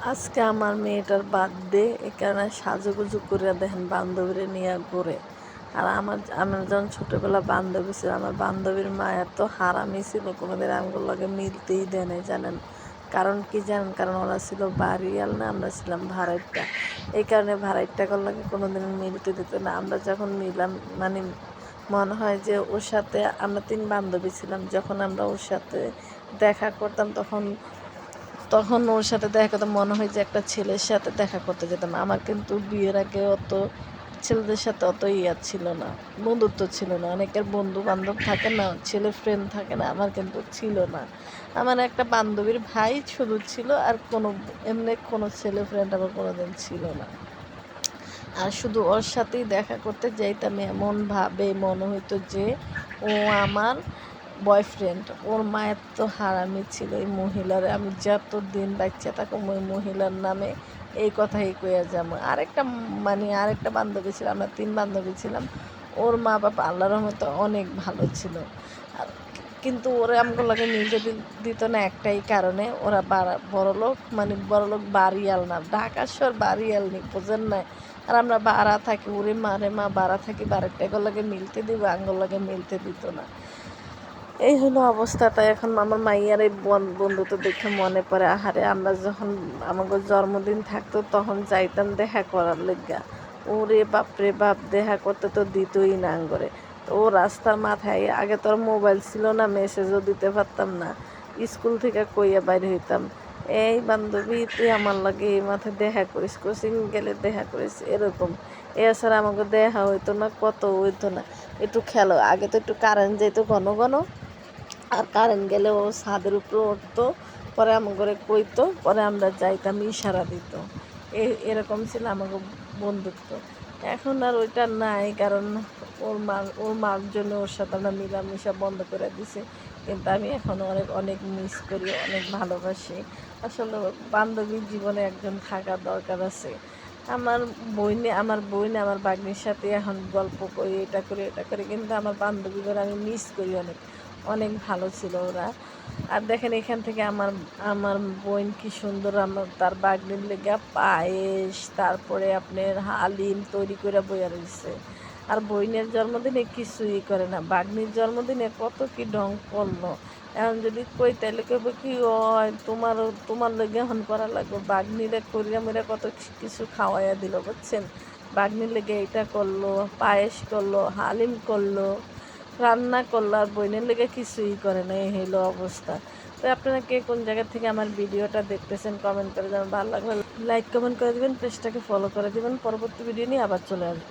আজকে আমার মেয়েটার বার্থডে, এই কারণে সাজুগুজু করে দেখেন বান্ধবীরে নিয়ে ঘুরে। আর আমার যখন ছোটোবেলা বান্ধবী ছিল, আমার বান্ধবীর মা এত হারামি ছিল, কোনোদিন আমগুলোর লগে মিলতেই দেয় নাই জানেন। কারণ কি জানেন? কারণ ওরা ছিল বাড়িয়াল না, আমরা ছিলাম ভাড়াইট্টা। এই কারণে ভাড়াইট্টাগুলোর লগে কোনোদিন মিলতে দিত না। আমরা যখন মিলাম, মানে মনে হয় যে ওর সাথে আমরা 3 বান্ধবী ছিলাম, যখন আমরা ওর সাথে দেখা করতাম তখন তখন ওর সাথে দেখা করতে মনে হয় যে একটা ছেলের সাথে দেখা করতে যেতাম। আমার কিন্তু বিয়ের আগে অত ছেলেদের সাথে অত ছিল না, বন্ধুত্ব ছিল না। অনেকের বন্ধু বান্ধব থাকে না, ছেলে ফ্রেন্ড থাকে না, আমার কিন্তু ছিল না। আমার একটা বান্ধবীর ভাই শুধু ছিল, আর এমনি কোনো ছেলে ফ্রেন্ড আমার কোনোদিন ছিল না। আর শুধু ওর সাথেই দেখা করতে যাইতাম, এমনভাবে মনে হইতো যে ও আমার বয়ফ্রেন্ড। ওর মায়ের তো হারামি ছিল এই মহিলার, আমি যত দিন বাচ্চা থাকুম ওই মহিলার নামে এই কথাই কইয়া যাবো। আরেকটা বান্ধবী ছিল, আমরা 3 বান্ধবী ছিলাম। ওর মা বাবা আল্লাহর রহমতে অনেক ভালো ছিল। আর কিন্তু ওরা আমগুলো লাগে মিলতে দিত না একটাই কারণে, ওরা বড়লোক, বড়লোক বাড়িয়াল না, ঢাকা শহর বাড়িয়াল নি, বোঝেন না। আর আমরা বাড়া থাকি, ওরে মারে মা বাড়া থাকি, বাড়িটাগুলো লাগে মিলতে দিব, আঙ্গুল লাগে মিলতে দিত না। এই হলো অবস্থাটা। এখন আমার মাইয়ার এই বন্ধুত্ব দেখে মনে পড়ে, আহারে আমরা যখন আমাকে জন্মদিন থাকতো তখন যাইতাম দেখা করার লেগা। ওরে বাপরে বাপ, দেখা করতে তো দিতই না আঙ্গরে। তো ও রাস্তার মাথায়, আগে তো আর মোবাইল ছিল না, মেসেজও দিতে পারতাম না, স্কুল থেকে কইয়া বাইরে হইতাম, এই বান্ধবী তুই আমার লাগে এই মাথায় দেখা করিস, কোচিং গেলে দেখা করিস, এরকম। এছাড়া আমাকে দেখা হইতো না, কত হইতো না। একটু খেলো, আগে তো একটু কারেন্ট যেত ঘন ঘন, আর কারেন্ট গেলে ও ছাদের উপরে উঠতো, পরে আমাকে কইতো, পরে আমরা যাইতাম, ইশারা দিত। এরকম ছিল আমাকে বন্ধুত্ব। এখন আর ওইটা নাই, কারণ ওর মার জন্য ওর সাথে আমরা মিলামিশা বন্ধ করে দিছি। কিন্তু আমি এখন অনেক অনেক মিস করি, অনেক ভালোবাসি। আসলে বান্ধবীর জীবনে একজন থাকা দরকার আছে। আমার বোন আমার বাগনির সাথে এখন গল্প করি, এটা করি, কিন্তু আমার বান্ধবীদের আমি মিস করি অনেক। অনেক ভালো ছিল ওরা। আর দেখেন এখান থেকে আমার আমার বোন কি সুন্দর তার বাগনির লেগা পায়েস, তারপরে আপনার হালিম তৈরি করে বইয়া রয়েছে। আর বোনের জন্মদিনে কিছুই করে না, বাগনির জন্মদিনে কত কি ঢং করলো। এখন যদি কই তাহলে কইব কি হয়, তোমার লেগে এখন করা লাগবে। বাগনিরে করিয়া মরিয়া কত কিছু খাওয়াইয়া দিল, বুঝছেন। বাগনির লেগে এটা করলো, পায়েস করলো, হালিম করলো, রান্না করলো, আর বইনের লেগে কিছুই করে না। এই হলো অবস্থা। তো আপনারা কে কোন জায়গা থেকে আমার ভিডিওটা দেখতেছেন কমেন্ট করে যাবেন, ভালো লাগলে লাইক কমেন্ট করে দেবেন, পেজটাকে ফলো করে দেবেন। পরবর্তী ভিডিও নিয়ে আবার চলে আসবেন।